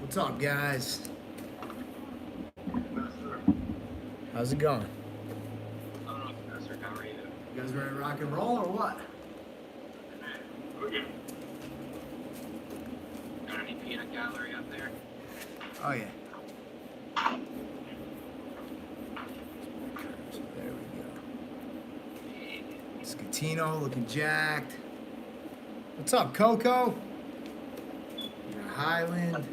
What's up, guys? How's it going? You guys ready to rock and roll or what? Got any peanut gallery up there? Oh, yeah. So there we go. Scatino looking jacked. What's up, Coco? Highland.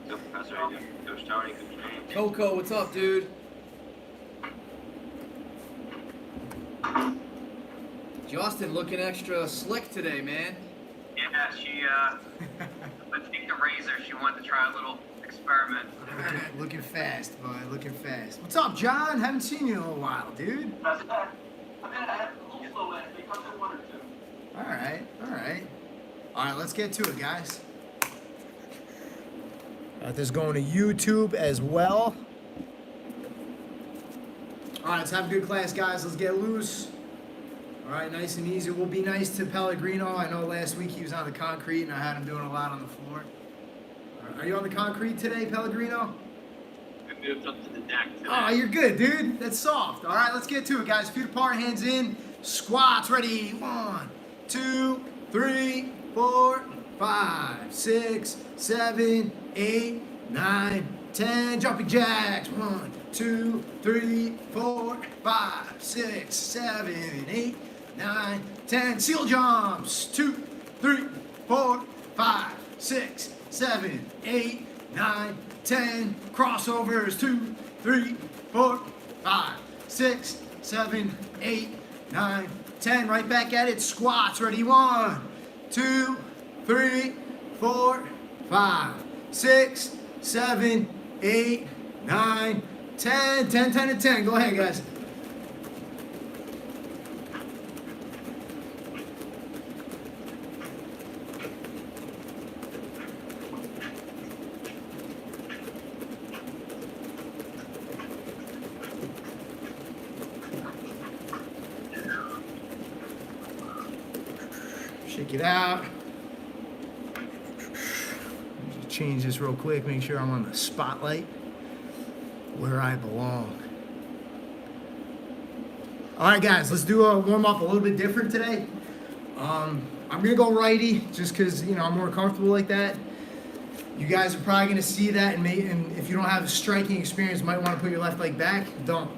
Yep, that's right. Coach Tony, Coach James. Coco, what's up, dude? Justin looking extra slick today, man. Yeah, she, let's take the razor. She wanted to try a little experiment. Looking fast, boy. Looking fast. What's up, John? Haven't seen you in a little while, dude. I had a little slow last week. I'll do one or two. All right, all right. All right, let's get to it, guys. This is going to YouTube as well. All right, let's have a good class, guys. Let's get loose. All right, nice and easy. We'll be nice to Pellegrino. I know last week he was on the concrete, and I had him doing a lot on the floor. All right, are you on the concrete today, Pellegrino? I moved up to the neck today. Oh, you're good, dude. That's soft. All right, let's get to it, guys. Feet apart, hands in. Squats, ready. 1, 2, 3, 4, 5, 6, 7, 8, 9, 10. Jumping jacks. 1, 2, 3, 4, 5, 6, 7, 8, 9, 10. Seal jumps. 2, 3, 4, 5, 6, 7, 8, 9, 10. Crossovers. 2, 3, 4, 5, 6, 7, 8, 9, 10. Right back at it. Squats. Ready. 1, 2, 3, 4, 5, 6, 7, 8, 9, 10. 10, 10, and 10. Go ahead, guys. Shake it out. Just change this real quick, make sure I'm on the spotlight where I belong. All right, guys, let's do a warm up a little bit different today. I'm gonna go righty just because I'm more comfortable like that. You guys are probably gonna see that, and if you don't have a striking experience, you might want to put your left leg back. Don't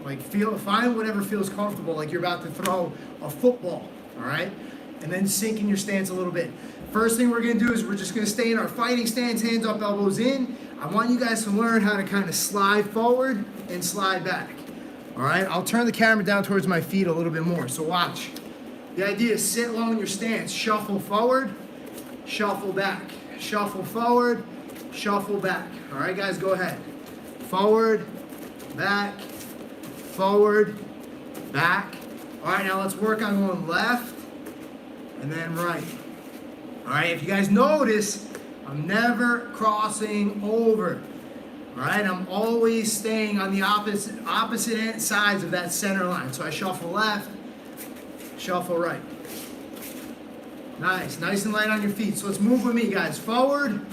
find whatever feels comfortable, like you're about to throw a football. All right. And then sink in your stance a little bit. First thing we're gonna do is we're just gonna stay in our fighting stance, hands up, elbows in. I want you guys to learn how to kind of slide forward and slide back. All right, I'll turn the camera down towards my feet a little bit more, so watch. The idea is sit low in your stance, shuffle forward, shuffle back, shuffle forward, shuffle back. All right, guys, go ahead. Forward, back, forward, back. All right, now let's work on going left, and then right. All right, if you guys notice, I'm never crossing over. All right, I'm always staying on the opposite sides of that center line. So I shuffle left, shuffle right. Nice, nice and light on your feet. So let's move with me, guys. Forward,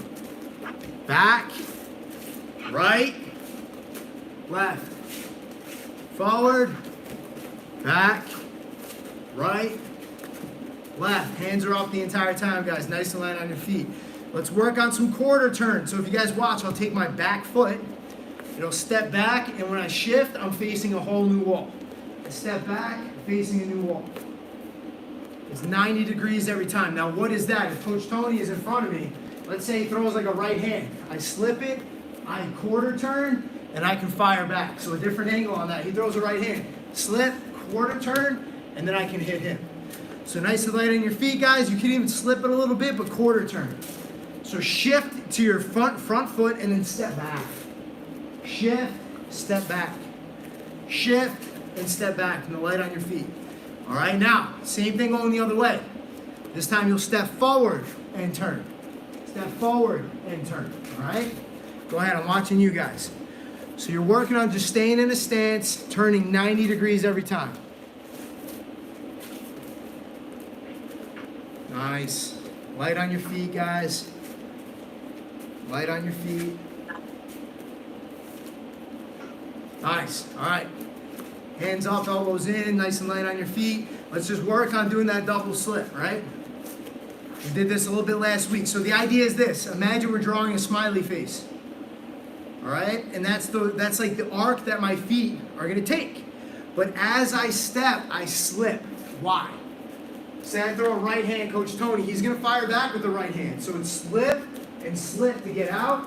back, right, left. Forward, back, right, left. Hands are up the entire time, guys. Nice and light on your feet. Let's work on some quarter turns. So if you guys watch, I'll take my back foot. It'll step back, and when I shift, I'm facing a whole new wall. I step back, facing a new wall. It's 90 degrees every time. Now, what is that? If Coach Tony is in front of me, let's say he throws like a right hand. I slip it, I quarter turn, and I can fire back. So a different angle on that. He throws a right hand. Slip, quarter turn, and then I can hit him. So nice and light on your feet, guys. You can even slip it a little bit, but quarter turn. So shift to your front foot and then step back. Shift, step back. Shift and step back, and the light on your feet. All right, now, same thing going the other way. This time you'll step forward and turn. Step forward and turn, all right? Go ahead, I'm watching you guys. So you're working on just staying in a stance, turning 90 degrees every time. Nice. Light on your feet, guys. Light on your feet. Nice. All right. Hands up, elbows in, nice and light on your feet. Let's just work on doing that double slip, right? We did this a little bit last week. So the idea is this. Imagine we're drawing a smiley face. All right? And that's like the arc that my feet are going to take. But as I step, I slip. Why? Say I throw a right hand, Coach Tony, he's going to fire back with the right hand. So it's slip and slip to get out,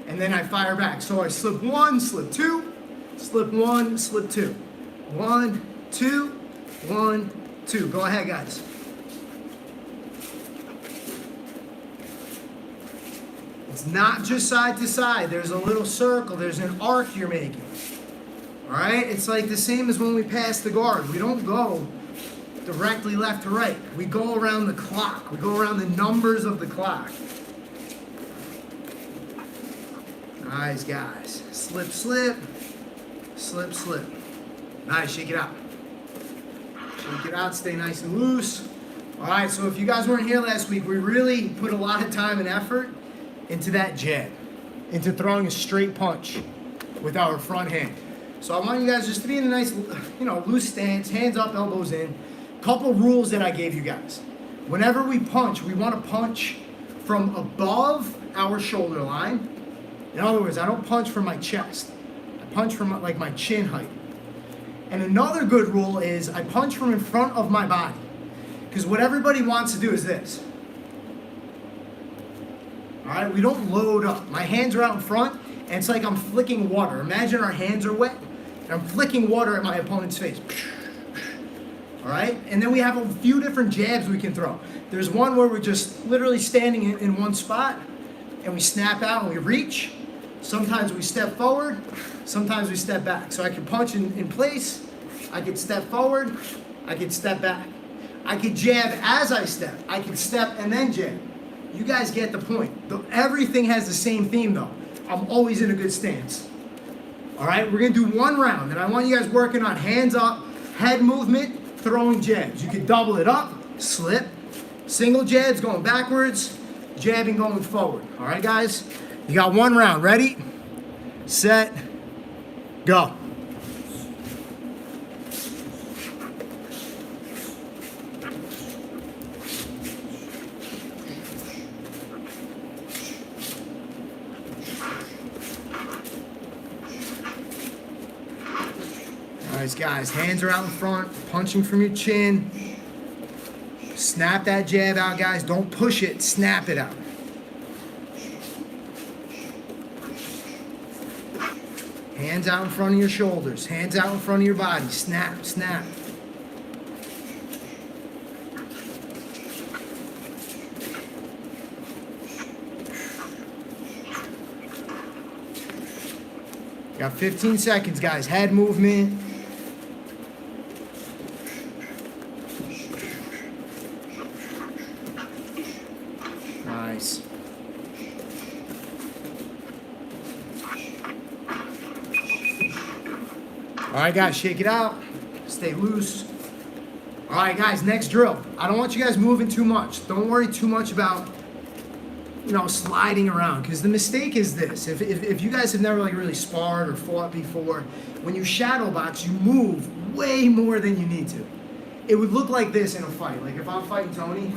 and then I fire back. So I slip one, slip two, slip one, slip two. 1, 2, 1, 2. Go ahead, guys. It's not just side to side. There's a little circle. There's an arc you're making. All right? It's like the same as when we pass the guard. We don't go directly left to right. We go around the clock. We go around the numbers of the clock. Nice, guys. Slip, slip. Slip, slip. Nice, shake it out. Shake it out, stay nice and loose. All right, so if you guys weren't here last week, we really put a lot of time and effort into that jab, into throwing a straight punch with our front hand. So I want you guys just to be in a nice, loose stance, hands up, elbows in. Couple rules that I gave you guys. Whenever we punch, we want to punch from above our shoulder line. In other words, I don't punch from my chest. I punch from like my chin height. And another good rule is I punch from in front of my body. Because what everybody wants to do is this. All right, we don't load up. My hands are out in front, and it's like I'm flicking water. Imagine our hands are wet, and I'm flicking water at my opponent's face. All right, and then we have a few different jabs we can throw. There's one where we're just literally standing in one spot, and we snap out and we reach. Sometimes we step forward, sometimes we step back. So I can punch in place, I could step forward, I could step back. I could jab as I step. I could step and then jab. You guys get the point. Everything has the same theme though. I'm always in a good stance. All right, we're gonna do one round, and I want you guys working on hands up, head movement, throwing jabs. You could double it up, slip, single jabs going backwards, jabbing going forward. All right, guys? You got one round. Ready, set, go. Nice, guys. Hands are out in front, punching from your chin. Snap that jab out, guys. Don't push it, snap it out. Hands out in front of your shoulders. Hands out in front of your body. Snap, snap. Got 15 seconds, guys. Head movement. Nice. All right, guys, shake it out. Stay loose. All right, guys, next drill. I don't want you guys moving too much. Don't worry too much about, sliding around, because the mistake is this. If you guys have never really sparred or fought before, when you shadow box, you move way more than you need to. It would look like this in a fight. Like if I'm fighting Tony,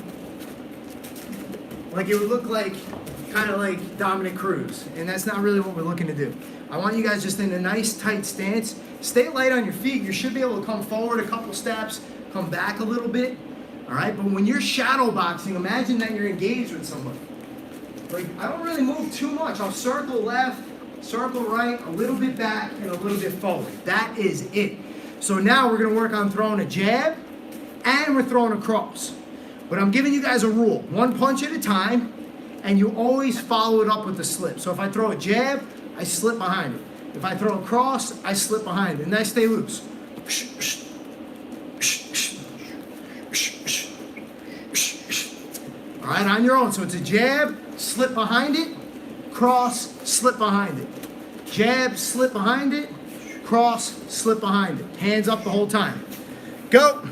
it would look kind of like Dominic Cruz, and that's not really what we're looking to do. I want you guys just in a nice tight stance. Stay light on your feet. You should be able to come forward a couple steps, come back a little bit. All right, but when you're shadow boxing, imagine that you're engaged with somebody. I don't really move too much. I'll circle left, circle right, a little bit back, and a little bit forward. That is it. So now we're gonna work on throwing a jab, and we're throwing a cross. But I'm giving you guys a rule. One punch at a time, and you always follow it up with the slip. So if I throw a jab, I slip behind it. If I throw a cross, I slip behind it, and I stay loose. All right, on your own. So it's a jab, slip behind it, cross, slip behind it. Jab, slip behind it, cross, slip behind it. Hands up the whole time. Go.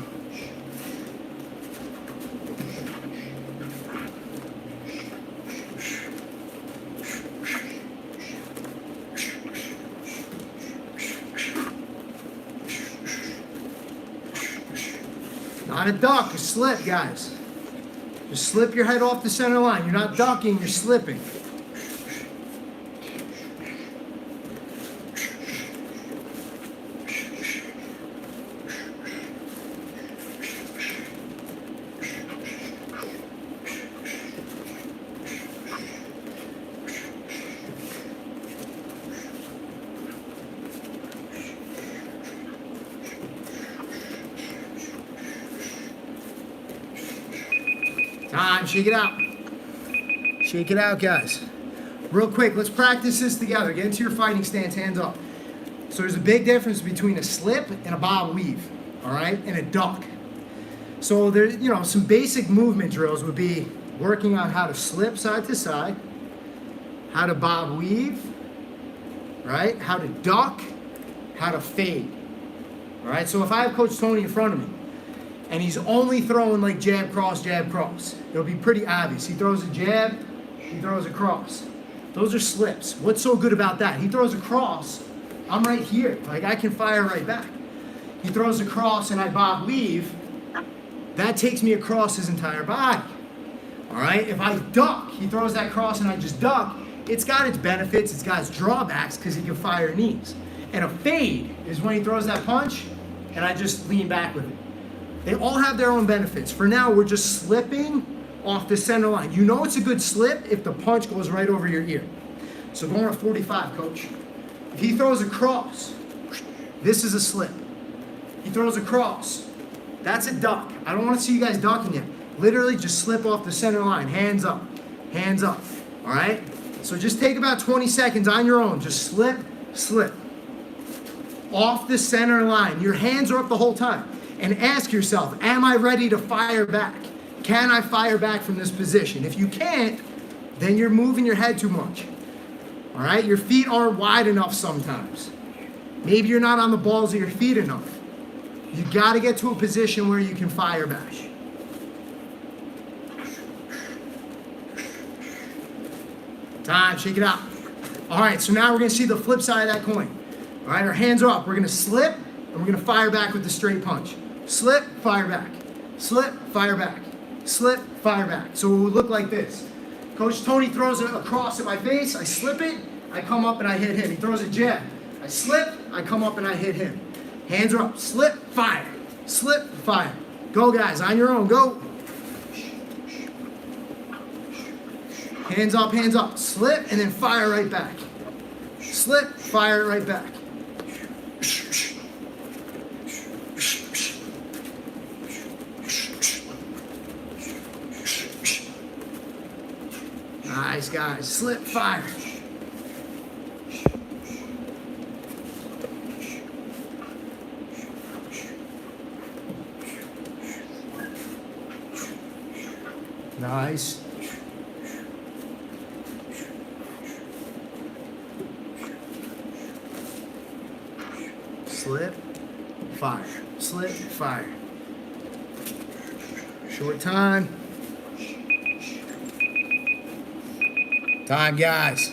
Not a duck, a slip, guys. Just slip your head off the center line. You're not ducking, you're slipping. Time, shake it out. Shake it out, guys. Real quick, let's practice this together. Get into your fighting stance, hands up. So there's a big difference between a slip and a bob weave, all right, and a duck. So there's, some basic movement drills would be working on how to slip side to side, how to bob weave, right, how to duck, how to fade, all right? So if I have Coach Tony in front of me, and he's only throwing like jab, cross, it'll be pretty obvious. He throws a jab, he throws a cross. Those are slips. What's so good about that? He throws a cross, I'm right here. Like I can fire right back. He throws a cross and I bob weave, that takes me across his entire body. All right, if I duck, he throws that cross and I just duck, it's got its benefits, it's got its drawbacks because he can fire knees. And a fade is when he throws that punch and I just lean back with it. They all have their own benefits. For now, we're just slipping off the center line. You know it's a good slip if the punch goes right over your ear. So going at 45, coach. If he throws a cross, this is a slip. He throws a cross, that's a duck. I don't want to see you guys ducking yet. Literally just slip off the center line, hands up, all right? So just take about 20 seconds on your own. Just slip, off the center line. Your hands are up the whole time. And ask yourself, am I ready to fire back? Can I fire back from this position? If you can't, then you're moving your head too much. All right, your feet aren't wide enough sometimes. Maybe you're not on the balls of your feet enough. You got to get to a position where you can fire back. Time, shake it out. All right, so now we're going to see the flip side of that coin. All right, our hands are up. We're going to slip, and we're going to fire back with the straight punch. Slip, fire back. Slip, fire back. Slip, fire back. So it would look like this. Coach Tony throws a cross at my face. I slip it. I come up and I hit him. He throws a jab. I slip. I come up and I hit him. Hands are up. Slip, fire. Slip, fire. Go, guys. On your own. Go. Hands up. Slip and then fire right back. Slip, fire right back. Nice, guys. Slip, fire. Nice. Slip, fire. Slip, fire. Short time. Time, guys.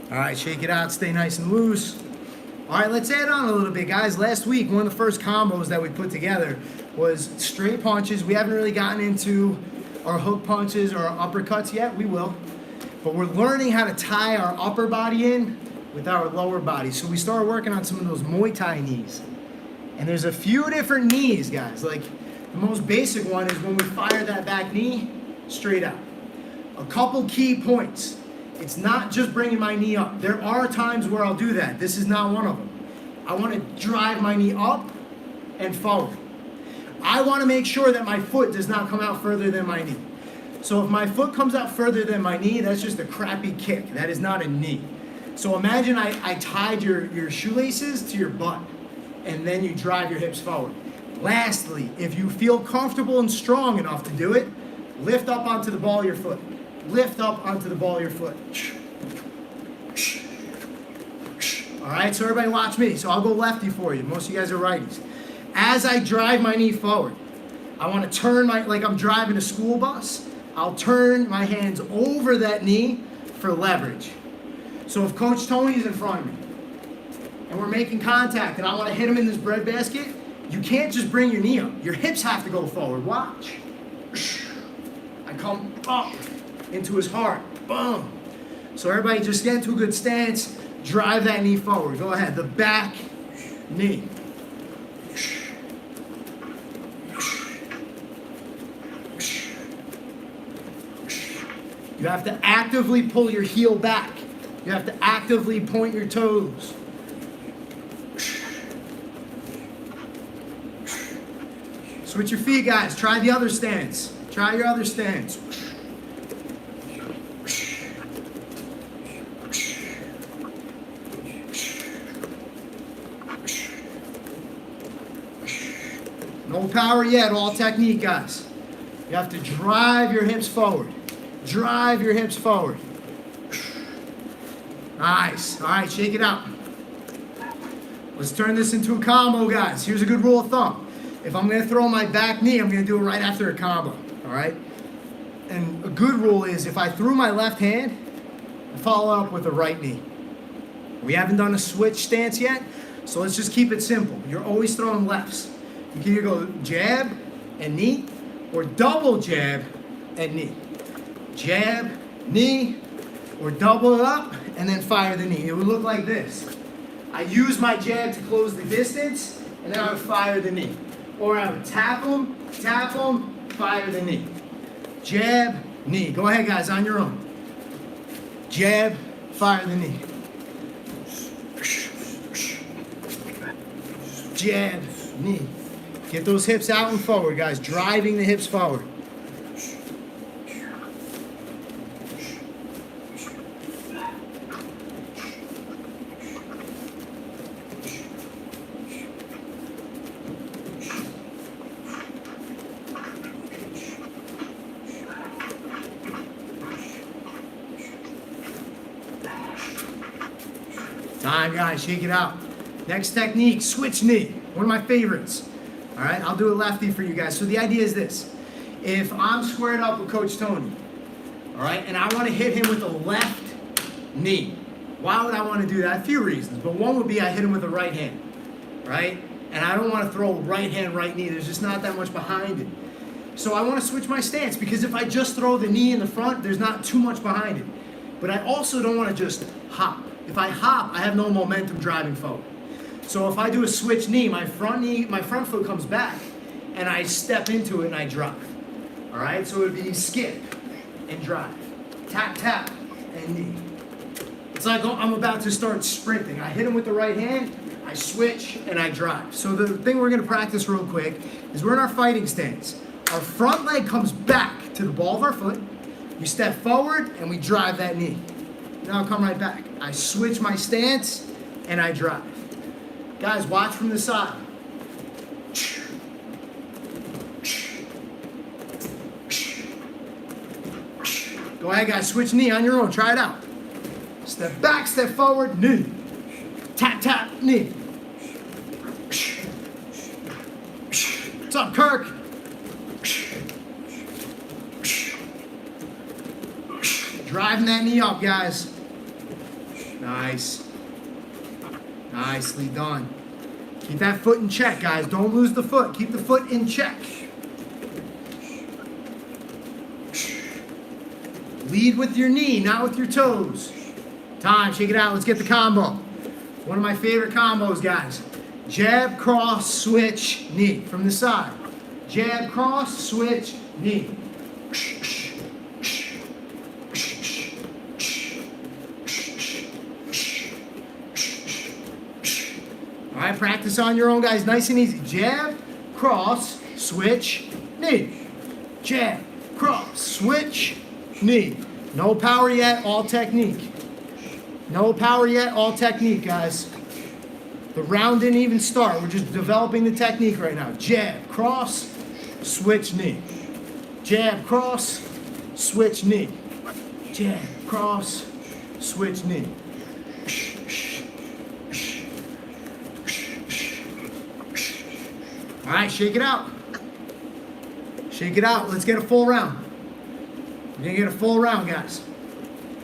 All right, shake it out. Stay nice and loose. All right, let's add on a little bit, guys. Last week, one of the first combos that we put together was straight punches. We haven't really gotten into our hook punches or our uppercuts yet. We will. But we're learning how to tie our upper body in with our lower body. So we started working on some of those Muay Thai knees. And there's a few different knees, guys. Like the most basic one is when we fire that back knee straight out. A couple key points. It's not just bringing my knee up. There are times where I'll do that. This is not one of them. I want to drive my knee up and forward. I want to make sure that my foot does not come out further than my knee. So if my foot comes out further than my knee, that's just a crappy kick. That is not a knee. So imagine I tied your shoelaces to your butt and then you drive your hips forward. Lastly, if you feel comfortable and strong enough to do it, lift up onto the ball of your foot. Lift up onto the ball of your foot. All right, so everybody watch me. So I'll go lefty for you. Most of you guys are righties. As I drive my knee forward, I want to turn like I'm driving a school bus. I'll turn my hands over that knee for leverage. So if Coach Tony's in front of me and we're making contact and I want to hit him in this breadbasket, you can't just bring your knee up. Your hips have to go forward. Watch. I come up into his heart. Boom. So everybody just get into a good stance. Drive that knee forward. Go ahead. The back knee. You have to actively pull your heel back. You have to actively point your toes. Switch your feet, guys. Try the other stance. Try your other stance. No power yet, all technique, guys. You have to drive your hips forward. Drive your hips forward. Nice. All right, shake it out. Let's turn this into a combo, guys. Here's a good rule of thumb. If I'm going to throw my back knee, I'm going to do it right after a combo. All right? And a good rule is if I threw my left hand, I follow up with a right knee. We haven't done a switch stance yet, so let's just keep it simple. You're always throwing lefts. You can either go jab and knee or double jab and knee. Jab, knee, or double it up and then fire the knee. It would look like this. I use my jab to close the distance and then I would fire the knee. Or I would tap them, fire the knee. Jab, knee. Go ahead, guys, on your own. Jab, fire the knee. Jab, knee. Get those hips out and forward, guys. Driving the hips forward. Time, guys, shake it out. Next technique, switch knee. One of my favorites. All right, I'll do a lefty for you guys. So the idea is this. If I'm squared up with Coach Tony, all right, and I want to hit him with the left knee, why would I want to do that? A few reasons, but one would be I hit him with the right hand, right? And I don't want to throw right hand, right knee. There's just not that much behind it. So I want to switch my stance because if I just throw the knee in the front, there's not too much behind it. But I also don't want to just hop. If I hop, I have no momentum driving forward. So if I do a switch knee, my front foot comes back, and I step into it and I drive. All right, so it would be skip and drive, tap, tap, and knee. It's like I'm about to start sprinting. I hit him with the right hand, I switch, and I drive. So the thing we're gonna practice real quick is we're in our fighting stance. Our front leg comes back to the ball of our foot. We step forward and we drive that knee. Now I'll come right back. I switch my stance and I drive. Guys, watch from the side. Go ahead, guys. Switch knee on your own. Try it out. Step back, step forward, knee. Tap, tap, knee. What's up, Kirk? Driving that knee up, guys. Nice. Nicely done. Keep that foot in check, guys. Don't lose the foot. Keep the foot in check. Lead with your knee, not with your toes. Time, shake it out. Let's get the combo. One of my favorite combos, guys. Jab, cross, switch, knee. From the side. Jab, cross, switch, knee. All right, practice on your own, guys. Nice and easy. Jab, cross, switch, knee. Jab, cross, switch, knee. No power yet, all technique. No power yet, all technique, guys. The round didn't even start. We're just developing the technique right now. Jab, cross, switch, knee. Jab, cross, switch, knee. Jab, cross, switch, knee. All right, shake it out. Shake it out. Let's get a full round. We're going to get a full round, guys.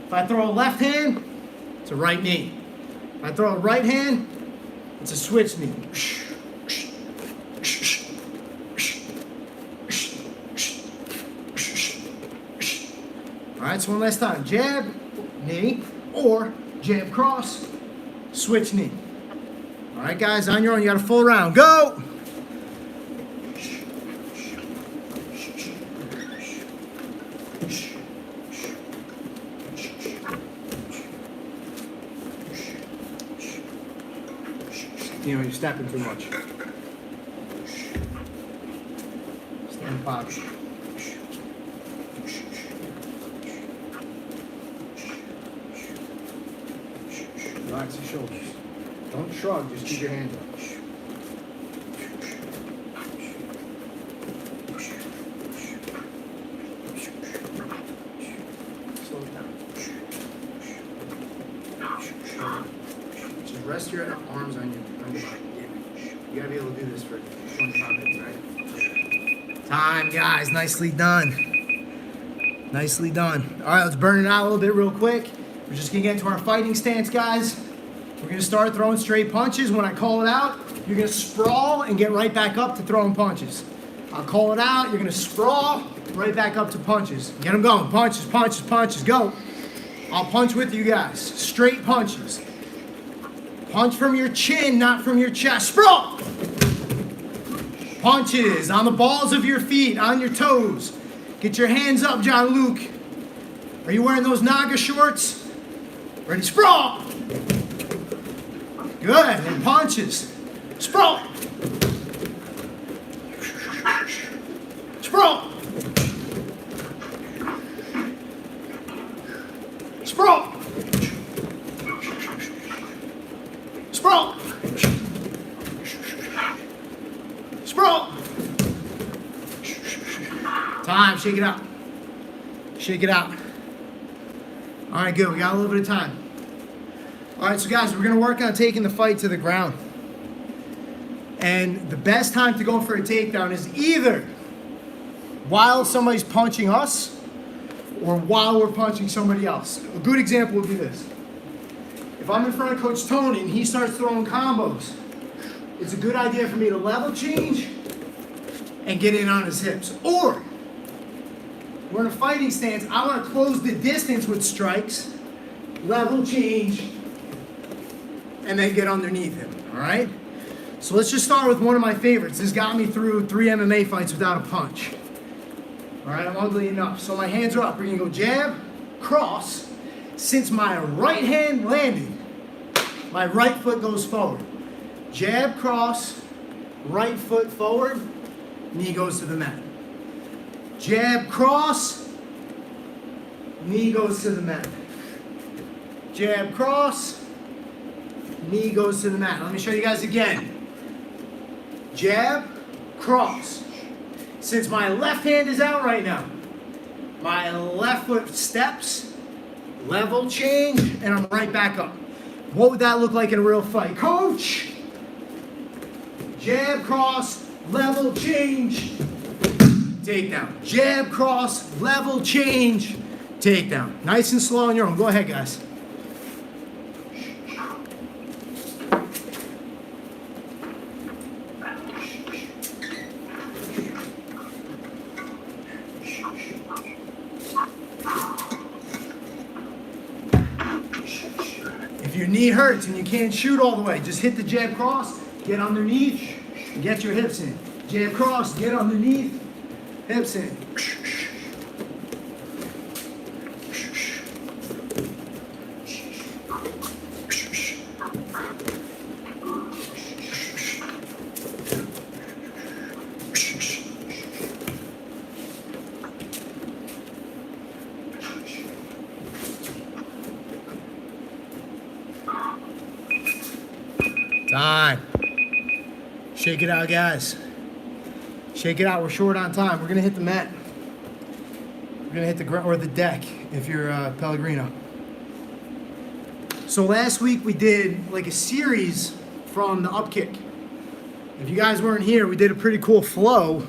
If I throw a left hand, it's a right knee. If I throw a right hand, it's a switch knee. right, so one last time. Jab, knee, or jab, cross, switch knee. All right, guys, on your own. You got a full round. Go! You know, you're stepping too much. Stay in the pocket. Relax your shoulders. Don't shrug, just keep your hands up. Slow it down. Just rest your arms on your body. You gotta be able to do this for 25 minutes, right? Time, guys. Nicely done. Nicely done. All right, let's burn it out a little bit real quick. We're just gonna get into our fighting stance, guys. We're gonna start throwing straight punches. When I call it out, you're gonna sprawl and get right back up to throwing punches. I'll call it out, you're gonna sprawl, right back up to punches. Get them going. Punches, punches, punches, go. I'll punch with you guys. Straight punches. Punch from your chin, not from your chest. Sprawl! Punches on the balls of your feet, on your toes. Get your hands up, John Luke. Are you wearing those Naga shorts? Ready? Sprawl! Good. And punches. Sprawl! Sprawl! Sprawl! Sprawl! Sprawl! Time. Shake it out. Shake it out. All right, good. We got a little bit of time. All right, so guys, we're going to work on taking the fight to the ground. And the best time to go for a takedown is either while somebody's punching us or while we're punching somebody else. A good example would be this. If I'm in front of Coach Tony and he starts throwing combos, it's a good idea for me to level change and get in on his hips. Or we're in a fighting stance, I want to close the distance with strikes, level change, and then get underneath him, all right? So let's just start with one of my favorites. This got me through 3 MMA fights without a punch. All right, I'm ugly enough. So my hands are up. We're gonna go jab, cross. Since my right hand landed, my right foot goes forward. Jab, cross, right foot forward, knee goes to the mat. Jab, cross, knee goes to the mat. Jab, cross, knee goes to the mat. Let me show you guys again. Jab, cross. Since my left hand is out right now, my left foot steps, level change, and I'm right back up. What would that look like in a real fight? Coach! Jab, cross, level change, takedown. Jab, cross, level change, takedown. Nice and slow on your own. Go ahead, guys. If your knee hurts and you can't shoot all the way, just hit the jab cross, get underneath, and get your hips in. Jab cross, get underneath, hips in. Time. Shake it out, guys. Shake it out. We're short on time. We're going to hit the mat. We're going to hit the ground or the deck if you're Pellegrino. So last week we did like a series from the up kick. If you guys weren't here, we did a pretty cool flow.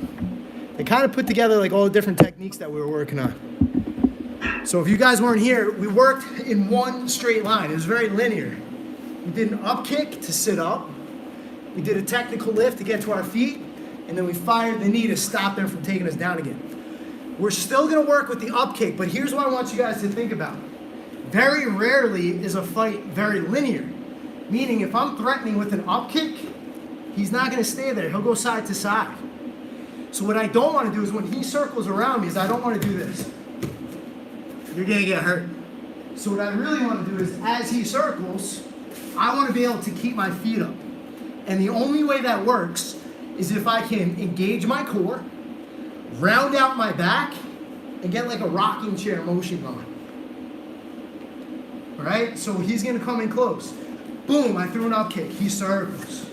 It kind of put together like all the different techniques that we were working on. So if you guys weren't here, we worked in one straight line. It was very linear. We did an up kick to sit up. We did a technical lift to get to our feet. And then we fired the knee to stop them from taking us down again. We're still gonna work with the up kick, but here's what I want you guys to think about. Very rarely is a fight very linear. Meaning if I'm threatening with an up kick, he's not gonna stay there, he'll go side to side. So what I don't wanna do is when he circles around me is I don't wanna do this. You're gonna get hurt. So what I really wanna do is as he circles, I wanna be able to keep my feet up. And the only way that works is if I can engage my core, round out my back, and get like a rocking chair motion going. All right, so he's gonna come in close. Boom, I threw an up kick, he circles.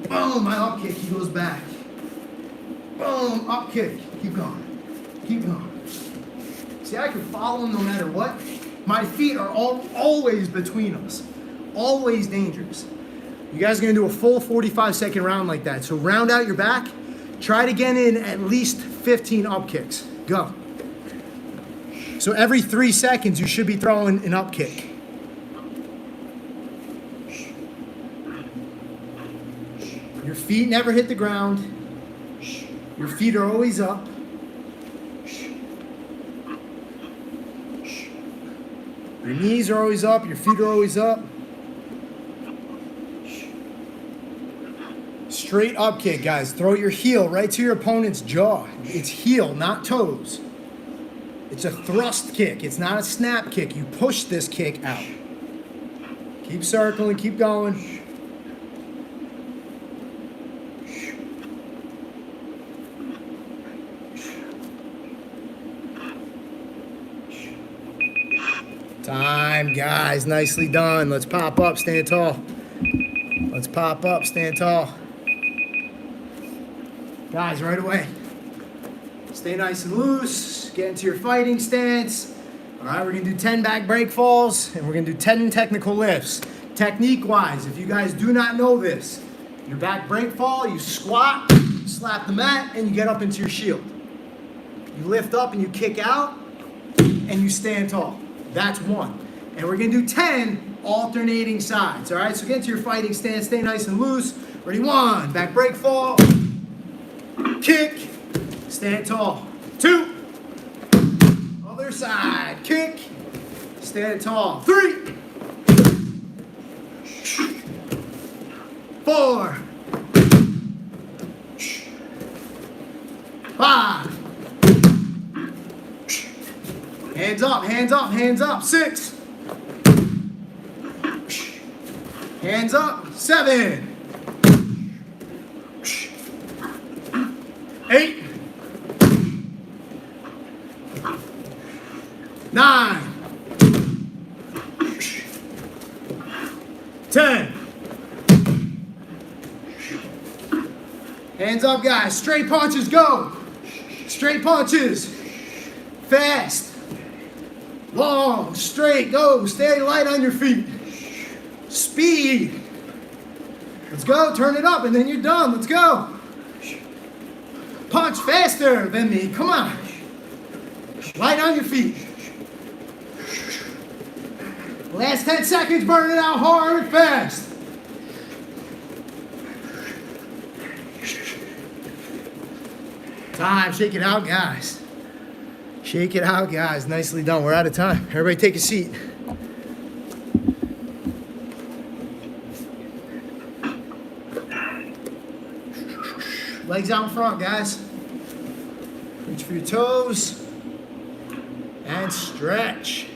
Boom, my up kick, he goes back. Boom, up kick, keep going, keep going. See, I can follow him no matter what. My feet are always between us, always dangerous. You guys are gonna do a full 45-second round like that. So round out your back, try to get in at least 15 up kicks. Go. So every 3 seconds, you should be throwing an up kick. Your feet never hit the ground. Your feet are always up. Your knees are always up, your feet are always up. Straight up kick, guys. Throw your heel right to your opponent's jaw. It's heel, not toes. It's a thrust kick. It's not a snap kick. You push this kick out. Keep circling, keep going. Time, guys. Nicely done. Let's pop up, stand tall. Let's pop up, stand tall. Guys, right away. Stay nice and loose. Get into your fighting stance. All right, we're gonna do 10 back break falls, and we're gonna do 10 technical lifts. Technique-wise, if you guys do not know this, your back break fall, you squat, slap the mat, and you get up into your shield. You lift up and you kick out, and you stand tall. That's 1. And we're gonna do 10 alternating sides, all right? So get into your fighting stance, stay nice and loose. Ready, 1, back break fall, kick, stand tall. 2, other side, kick, stand tall. 3, 4, 5, hands up, hands up, hands up. 6, hands up. 7, 8, 9, 10. Hands up, guys. Straight punches, go. Straight punches. Fast. Long, straight, go. Stay light on your feet. Speed. Let's go. Turn it up, and then you're done. Let's go. Punch faster than me. Come on. Light on your feet. Last 10 seconds, burn it out hard and fast. Time. Shake it out, guys. Shake it out, guys. Nicely done. We're out of time. Everybody take a seat. Legs out in front, guys. Reach for your toes. And stretch.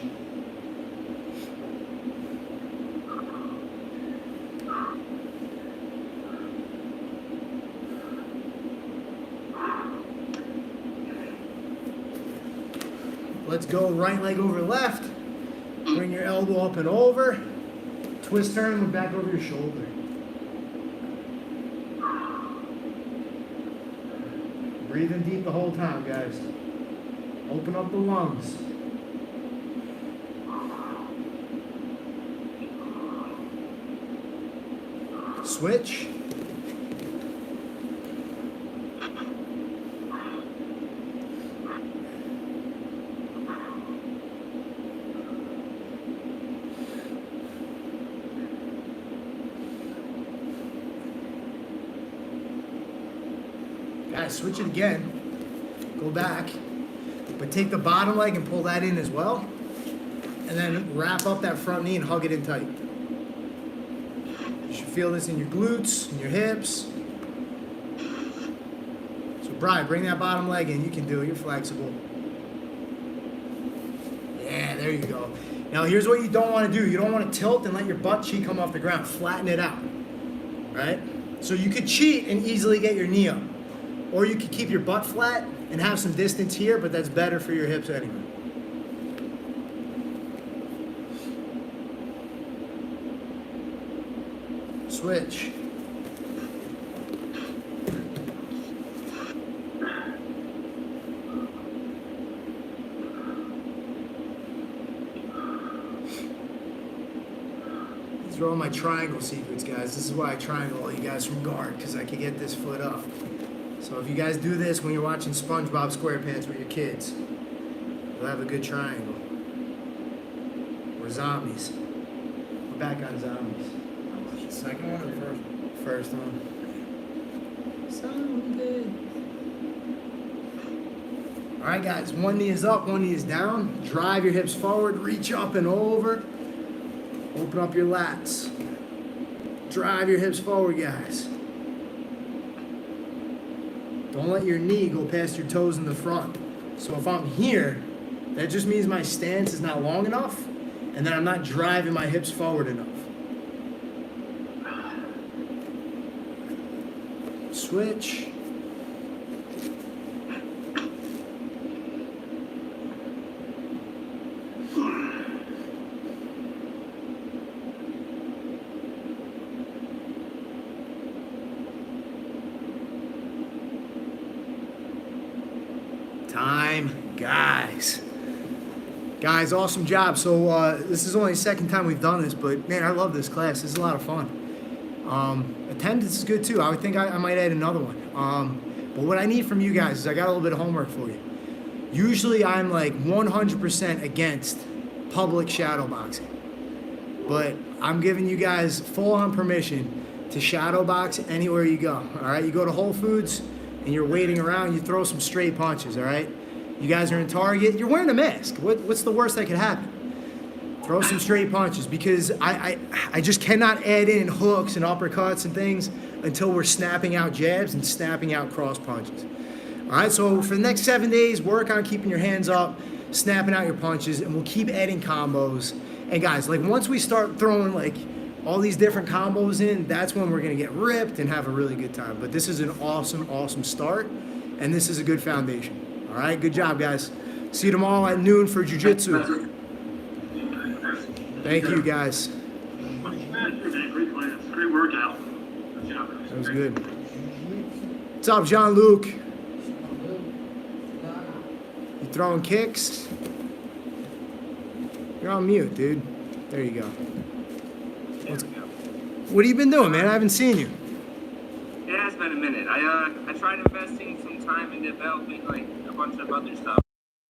Let's go right leg over left. Bring your elbow up and over. Twist turn, look back over your shoulder. Breathe in deep the whole time, guys. Open up the lungs. Switch. Guys, switch it again. Go back. But take the bottom leg and pull that in as well. And then wrap up that front knee and hug it in tight. You should feel this in your glutes, in your hips. So Brian, bring that bottom leg in. You can do it. You're flexible. Yeah, there you go. Now here's what you don't want to do. You don't want to tilt and let your butt cheek come off the ground. Flatten it out. Right? So you could cheat and easily get your knee up. Or you could keep your butt flat and have some distance here, but that's better for your hips anyway. Switch. These are all my triangle secrets, guys. This is why I triangle all you guys from guard, because I can get this foot up. So if you guys do this when you're watching SpongeBob SquarePants with your kids, you'll have a good triangle. Or zombies. We're back on zombies. Second one or first one? First one. Someday. All right, guys. One knee is up, one knee is down. Drive your hips forward, reach up and over. Open up your lats. Drive your hips forward, guys. Don't let your knee go past your toes in the front. So if I'm here, that just means my stance is not long enough, and then I'm not driving my hips forward enough. Switch. Time, guys. Guys, awesome job. So this is only the second time we've done this, but man, I love this class. This is a lot of fun. Attendance is good too. I would think I might add another one. But what I need from you guys is I got a little bit of homework for you. Usually I'm like 100% against public shadowboxing, but I'm giving you guys full-on permission to shadowbox anywhere you go. All right, you go to Whole Foods and you're waiting around, you throw some straight punches. All right, you guys are in Target, you're wearing a mask. What's the worst that could happen? Throw some straight punches, because I just cannot add in hooks and uppercuts and things until we're snapping out jabs and snapping out cross punches. All right, so for the next 7 days, work on keeping your hands up, snapping out your punches, and we'll keep adding combos. And guys, like once we start throwing like all these different combos in, that's when we're gonna get ripped and have a really good time. But this is an awesome, awesome start, and this is a good foundation. All right, good job, guys. See you tomorrow at noon for jiu-jitsu. Thank you, guys. Great class. Great workout. Good job. That was good. What's up, Jean-Luc? You throwing kicks? You're on mute, dude. There you go. What have you been doing, man? I haven't seen you. Yeah, it's been a minute. I tried investing some time in developing like a bunch of other stuff.